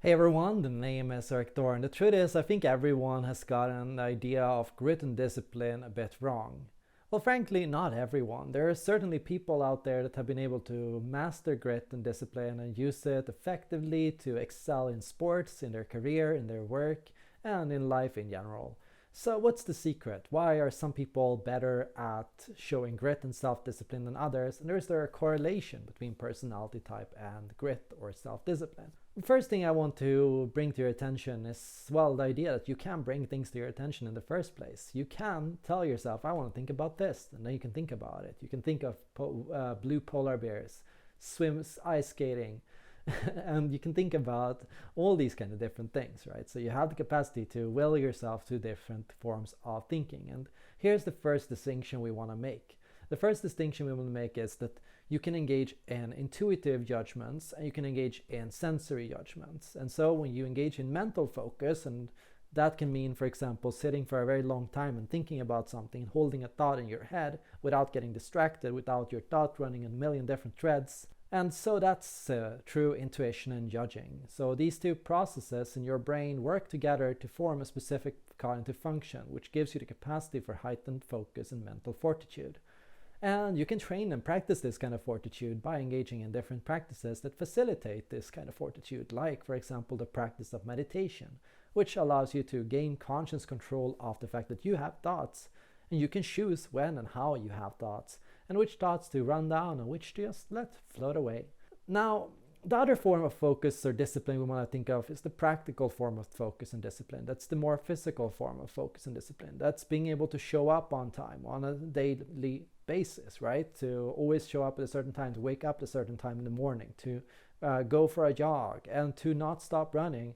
Hey everyone, the name is Thor, and the truth is, I think everyone has gotten the idea of grit and discipline a bit wrong. Well, frankly, not everyone. There are certainly people out there that have been able to master grit and discipline and use it effectively to excel in sports, in their career, in their work, and in life in general. So, what's the secret? Why are some people better at showing grit and self discipline than others? And is there a correlation between personality type and grit or self discipline? First thing I want to bring to your attention is, well, the idea that you can bring things to your attention in the first place. You can tell yourself, I want to think about this, and then you can think about it. You can think of blue polar bears, swims, ice skating, and you can think about all these kind of different things, right? So you have the capacity to will yourself to different forms of thinking. And here's the first distinction we want to make. The first distinction we want to make is that you can engage in intuitive judgments and you can engage in sensory judgments. And so when you engage in mental focus, and that can mean, for example, sitting for a very long time and thinking about something, holding a thought in your head without getting distracted, without your thought running in a million different threads. And so that's true intuition and judging. So these two processes in your brain work together to form a specific cognitive function, which gives you the capacity for heightened focus and mental fortitude. And you can train and practice this kind of fortitude by engaging in different practices that facilitate this kind of fortitude, like, for example, the practice of meditation, which allows you to gain conscious control of the fact that you have thoughts, and you can choose when and how you have thoughts, and which thoughts to run down and which to just let float away. Now, the other form of focus or discipline we want to think of is the practical form of focus and discipline. That's the more physical form of focus and discipline. That's being able to show up on time on a daily basis, right? To always show up at a certain time, to wake up at a certain time in the morning, to go for a jog, and to not stop running,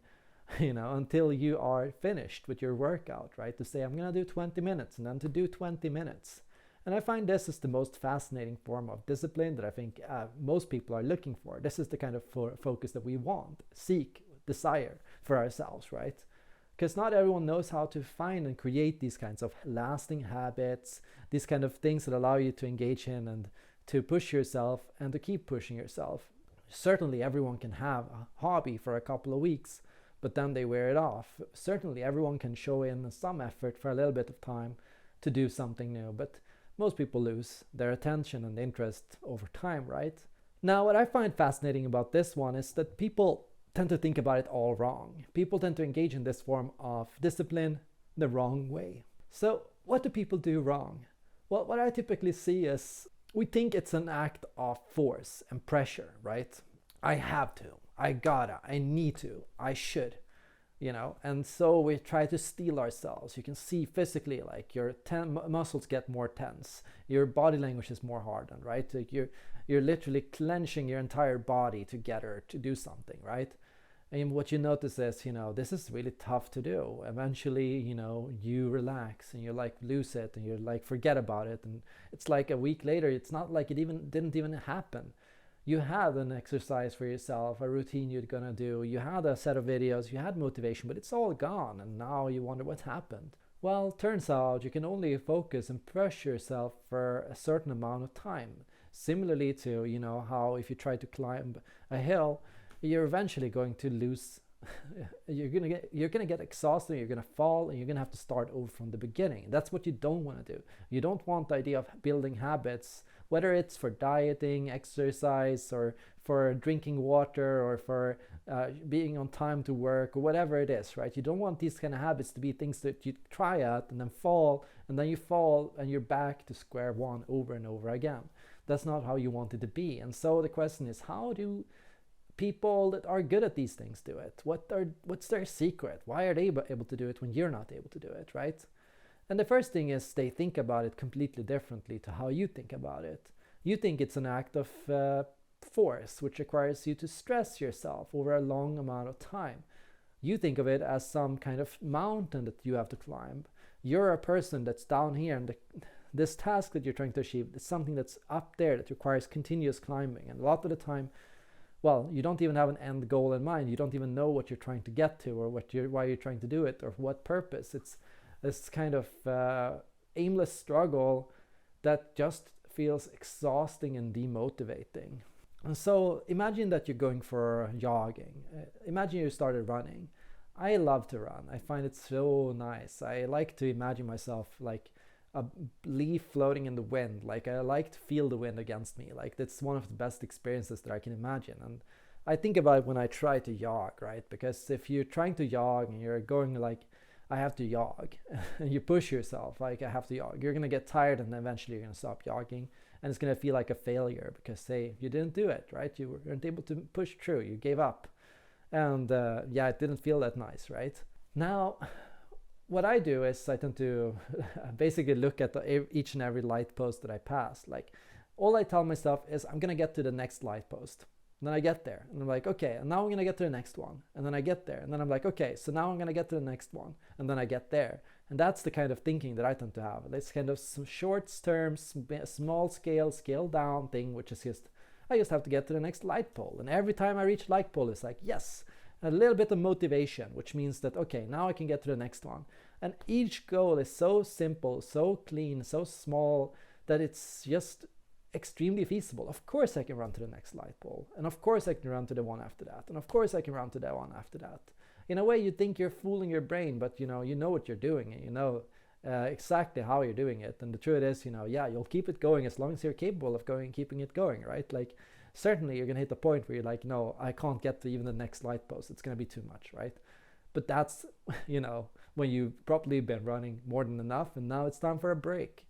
until you are finished with your workout, right? To say, I'm going to do 20 minutes, and then to do 20 minutes. And I find this is the most fascinating form of discipline that I think most people are looking for. This is the kind of focus that we want, seek, desire for ourselves, right? Because not everyone knows how to find and create these kinds of lasting habits, these kind of things that allow you to engage in and to push yourself and to keep pushing yourself. Certainly everyone can have a hobby for a couple of weeks, but then they wear it off. Certainly everyone can show in some effort for a little bit of time to do something new, but most people lose their attention and interest over time, right? Now, what I find fascinating about this one is that people tend to think about it all wrong. People tend to engage in this form of discipline the wrong way. So, what do people do wrong? Well, what I typically see is we think it's an act of force and pressure, right? I have to, I gotta, I need to, I should. And so we try to steel ourselves. You can see physically, like your muscles get more tense, your body language is more hardened, right? Like you're literally clenching your entire body together to do something, right? And what you notice is, this is really tough to do. Eventually, you relax and you like lose it and you like forget about it, and it's like a week later, it's not like it even didn't even happen. You had an exercise for yourself, a routine you're gonna do, you had a set of videos, you had motivation, but it's all gone, and now you wonder what happened. Well, turns out you can only focus and push yourself for a certain amount of time. Similarly to, how if you try to climb a hill, you're eventually going to lose you're gonna get exhausted, you're gonna fall, and you're gonna have to start over from the beginning. That's what you don't want to do. You don't want the idea of building habits, whether it's for dieting, exercise, or for drinking water, or for being on time to work, or whatever it is, right? You don't want these kind of habits to be things that you try out and then fall, and then you fall and you're back to square one over and over again. That's not how you want it to be. And so the question is, how do people that are good at these things do it? What's their secret? Why are they able to do it when you're not able to do it, right? And the first thing is they think about it completely differently to how you think about it. You think it's an act of force, which requires you to stress yourself over a long amount of time. You think of it as some kind of mountain that you have to climb. You're a person that's down here, and this task that you're trying to achieve is something that's up there that requires continuous climbing. And a lot of the time, well, you don't even have an end goal in mind. You don't even know what you're trying to get to, or why you're trying to do it, or for what purpose. It's this kind of aimless struggle that just feels exhausting and demotivating. And so imagine that you're going for jogging. Imagine you started running. I love to run. I find it so nice. I like to imagine myself like a leaf floating in the wind. Like I like to feel the wind against me. Like that's one of the best experiences that I can imagine. And I think about it when I try to jog, right? Because if you're trying to jog and you're going like, I have to jog, and you push yourself like I have to jog, you're gonna get tired and eventually you're gonna stop jogging, and it's gonna feel like a failure because say you didn't do it, right? You weren't able to push through. You gave up, and yeah, it didn't feel that nice, right? Now, what I do is I tend to basically look at each and every light post that I pass. Like, all I tell myself is I'm gonna get to the next light post. And then I get there and I'm like, okay, and now I'm gonna get to the next one. And then I get there and then I'm like, okay, so now I'm gonna get to the next one. And then I get there. And that's the kind of thinking that I tend to have. This kind of short term, small scale, scale down thing, which is just, I just have to get to the next light pole. And every time I reach light pole, it's like, yes, a little bit of motivation, which means that, okay, now I can get to the next one. And each goal is so simple, so clean, so small that it's just extremely feasible. Of course I can run to the next light pole, and of course I can run to the one after that, and of course I can run to that one after that. In a way, you think you're fooling your brain, but you know what you're doing, and you know exactly how you're doing it. And the truth is, yeah, you'll keep it going as long as you're capable of keeping it going, right? Like, certainly you're gonna hit a point where you're like, no, I can't get to even the next light post. It's gonna be too much, right? But that's when you've probably been running more than enough, and now it's time for a break.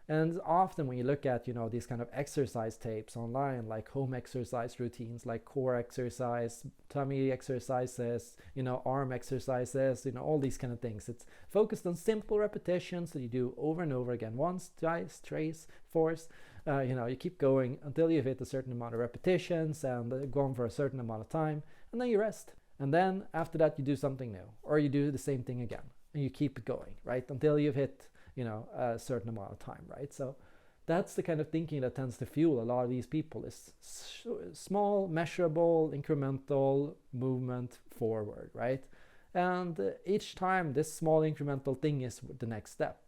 And often when you look at, these kind of exercise tapes online, like home exercise routines, like core exercise, tummy exercises, arm exercises, all these kind of things. It's focused on simple repetitions that you do over and over again, once, twice, thrice, fourth. You keep going until you've hit a certain amount of repetitions and go on for a certain amount of time, and then you rest. And then after that, you do something new, or you do the same thing again, and you keep going, right? Until you've hit a certain amount of time, right? So that's the kind of thinking that tends to fuel a lot of these people, is small, measurable, incremental movement forward, right? And each time this small incremental thing is the next step,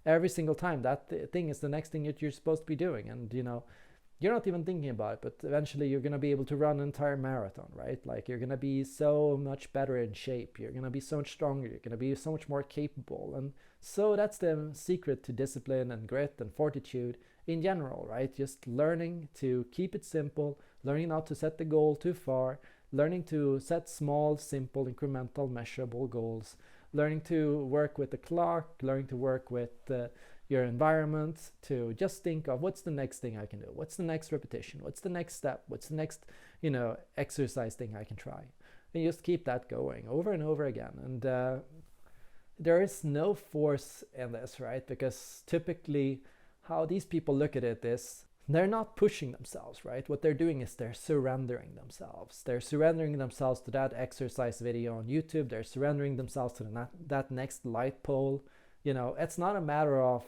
every single time that thing is the next thing that you're supposed to be doing. And you're not even thinking about it, but eventually you're going to be able to run an entire marathon, right? Like, you're going to be so much better in shape, you're going to be so much stronger, you're going to be so much more capable. And so that's the secret to discipline and grit and fortitude in general, right? Just learning to keep it simple, learning not to set the goal too far, learning to set small, simple, incremental, measurable goals, learning to work with the clock, learning to work with your environment, to just think of what's the next thing I can do, what's the next repetition, what's the next step, what's the next exercise thing I can try, and just keep that going over and over again. And there is no force in this, right? Because typically how these people look at it is they're not pushing themselves, right? What they're doing is they're surrendering themselves. They're surrendering themselves to that exercise video on YouTube. They're surrendering themselves to that next light pole. It's not a matter of,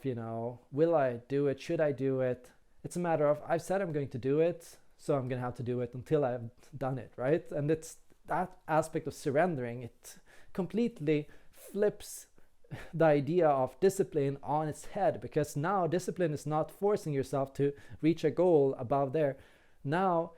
will I do it? Should I do it? It's a matter of, I've said I'm going to do it, so I'm going to have to do it until I've done it, right? And it's that aspect of surrendering. It completely flips the idea of discipline on its head, because now discipline is not forcing yourself to reach a goal above there. Now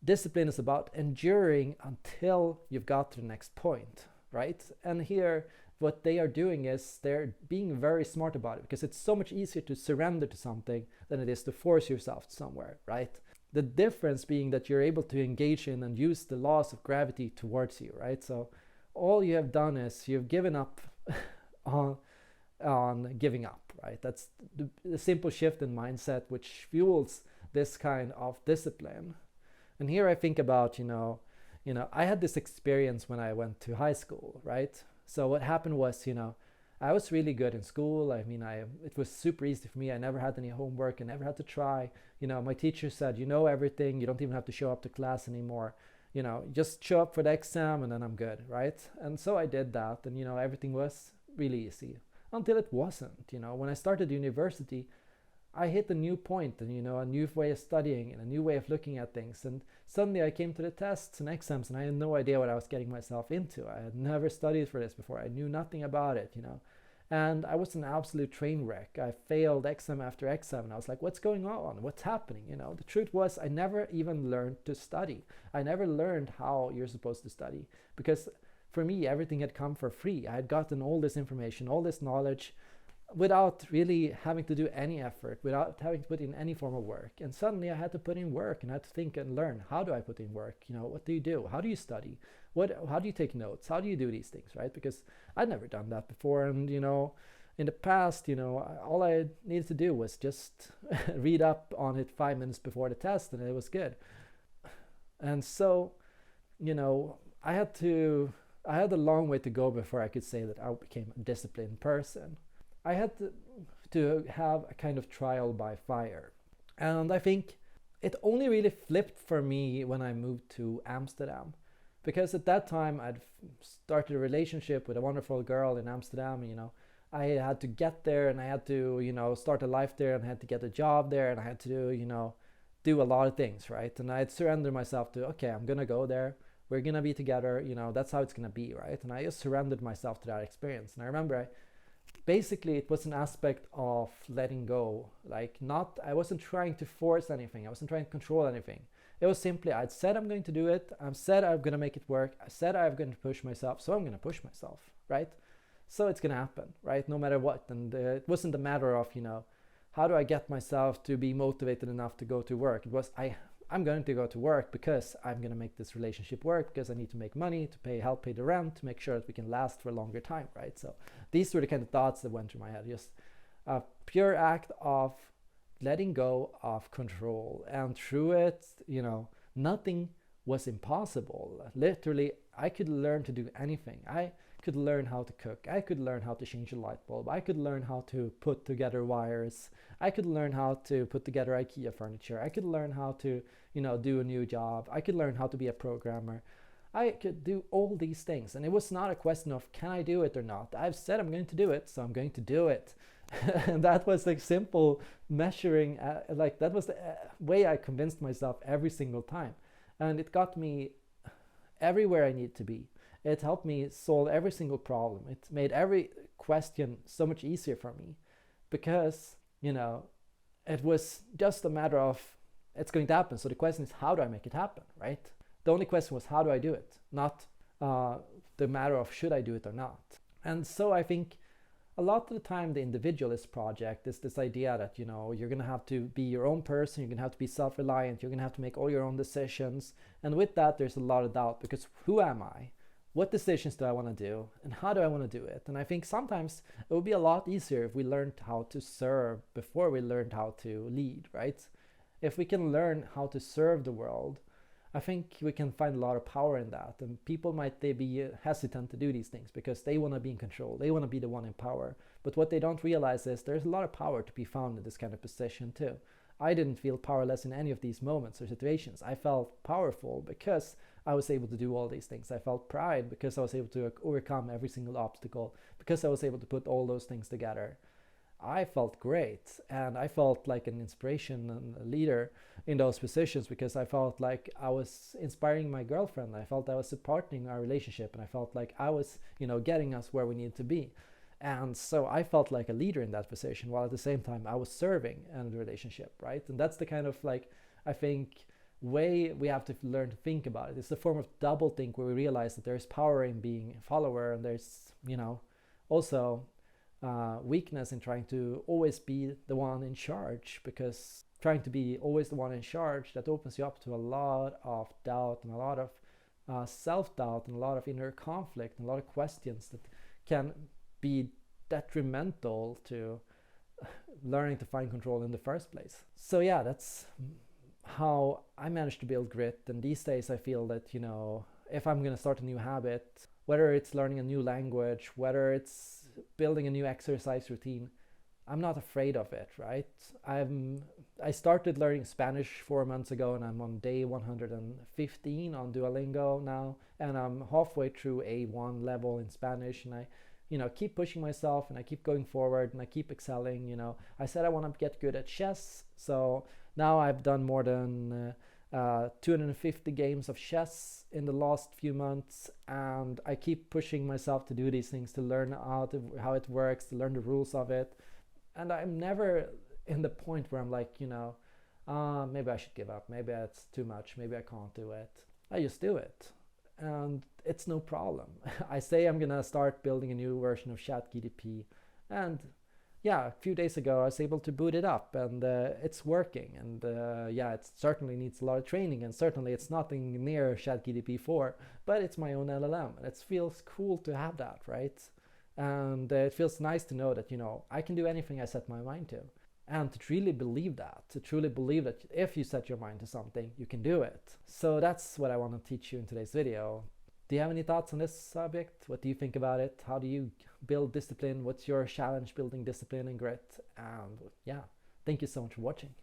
discipline is about enduring until you've got to the next point, right? And here what they are doing is they're being very smart about it, because it's so much easier to surrender to something than it is to force yourself somewhere, right? The difference being that you're able to engage in and use the laws of gravity towards you, right? So all you have done is you've given up on giving up, right? That's the simple shift in mindset which fuels this kind of discipline. And here I think about, I had this experience when I went to high school, right? So what happened was, I was really good in school. It was super easy for me. I never had any homework. I never had to try. My teacher said, you know everything. You don't even have to show up to class anymore. Just show up for the exam and then I'm good, right? And so I did that, and, everything was really easy until it wasn't. When I started university, I hit a new point, and a new way of studying and a new way of looking at things. And suddenly I came to the tests and exams, and I had no idea what I was getting myself into. I had never studied for this before. I knew nothing about it, And I was an absolute train wreck. I failed exam after exam, and I was like, what's going on? What's happening? You know, the truth was I never even learned to study. I never learned how you're supposed to study, because for me, everything had come for free. I had gotten all this information, all this knowledge, without really having to do any effort, without having to put in any form of work. And suddenly I had to put in work, and I had to think and learn, how do I put in work? You know, what do you do? How do you study? How do you take notes? How do you do these things, right? Because I'd never done that before. And, you know, in the past, you know, all I needed to do was just read up on it 5 minutes before the test, and it was good. And so, you know, I had a long way to go before I could say that I became a disciplined person. I had to have a kind of trial by fire. And I think it only really flipped for me when I moved to Amsterdam. Because at that time I'd started a relationship with a wonderful girl in Amsterdam. You know, I had to get there, and I had to, you know, start a life there, and I had to get a job there, and I had to, you know, do a lot of things, right? And I had surrendered myself to, okay, I'm gonna go there. We're gonna be together. You know, that's how it's gonna be, right? And I just surrendered myself to that experience. And I remember basically it was an aspect of letting go. Like, not, I wasn't trying to force anything. I wasn't trying to control anything. It was simply, I'd said I'm going to do it. I said I'm going to make it work. I said I'm going to push myself. So I'm going to push myself, right? So it's going to happen, right? No matter what. And it wasn't a matter of, you know, how do I get myself to be motivated enough to go to work? It was, I'm going to go to work because I'm going to make this relationship work, because I need to make money to help pay the rent, to make sure that we can last for a longer time, right? So these were the kind of thoughts that went through my head. Just a pure act of letting go of control. And through it, you know, nothing was impossible. Literally, I could learn to do anything. I could learn how to cook. I could learn how to change a light bulb. I could learn how to put together wires. I could learn how to put together IKEA furniture. I could learn how to, you know, do a new job. I could learn how to be a programmer. I could do all these things. And it was not a question of, can I do it or not? I've said I'm going to do it, so I'm going to do it. And that was like simple measuring, like that was the way I convinced myself every single time. And it got me everywhere I need to be. It helped me solve every single problem. It made every question so much easier for me, because, you know, it was just a matter of, it's going to happen. So the question is, how do I make it happen, right? The only question was, how do I do it? Not the matter of, should I do it or not? And so I think a lot of the time the individualist project is this idea that, you know, you're going to have to be your own person, you're going to have to be self-reliant, you're going to have to make all your own decisions. And with that, there's a lot of doubt, because who am I? What decisions do I want to do? And how do I want to do it? And I think sometimes it would be a lot easier if we learned how to serve before we learned how to lead, right? If we can learn how to serve the world, I think we can find a lot of power in that. And people might be hesitant to do these things because they want to be in control. They want to be the one in power. But what they don't realize is there's a lot of power to be found in this kind of position too. I didn't feel powerless in any of these moments or situations. I felt powerful because I was able to do all these things. I felt pride because I was able to overcome every single obstacle, because I was able to put all those things together. I felt great, and I felt like an inspiration and a leader in those positions, because I felt like I was inspiring my girlfriend. I felt I was supporting our relationship, and I felt like I was, you know, getting us where we needed to be. And so I felt like a leader in that position, while at the same time I was serving in the relationship, right? And that's the kind of, like, I think, way we have to learn to think about it. It's a form of double think, where we realize that there's power in being a follower, and there's, you know, also weakness in trying to always be the one in charge, because trying to be always the one in charge, that opens you up to a lot of doubt and a lot of self-doubt and a lot of inner conflict and a lot of questions that can be detrimental to learning to find control in the first place. So yeah, that's how I managed to build grit. And these days I feel that, you know, if I'm going to start a new habit, whether it's learning a new language, whether it's building a new exercise routine, I'm not afraid of it, right? I started learning Spanish 4 months ago, and I'm on day 115 on Duolingo now, and I'm halfway through A1 level in Spanish, and I, you know, keep pushing myself, and I keep going forward, and I keep excelling. You know, I said I want to get good at chess, so now I've done more than 250 games of chess in the last few months, and I keep pushing myself to do these things, to learn how it works, to learn the rules of it. And I'm never in the point where I'm like, maybe I should give up, maybe it's too much, maybe I can't do it. I just do it, and it's no problem. I say I'm gonna start building a new version of ChatGDP, and yeah, a few days ago I was able to boot it up, and it's working. And yeah, it certainly needs a lot of training, and certainly it's nothing near ChatGDP 4, but it's my own LLM, and it feels cool to have that, right? And it feels nice to know that, I can do anything I set my mind to. And to truly believe that if you set your mind to something, you can do it. So that's what I want to teach you in today's video. Do you have any thoughts on this subject? What do you think about it? How do you build discipline? What's your challenge building discipline and grit? And yeah, thank you so much for watching.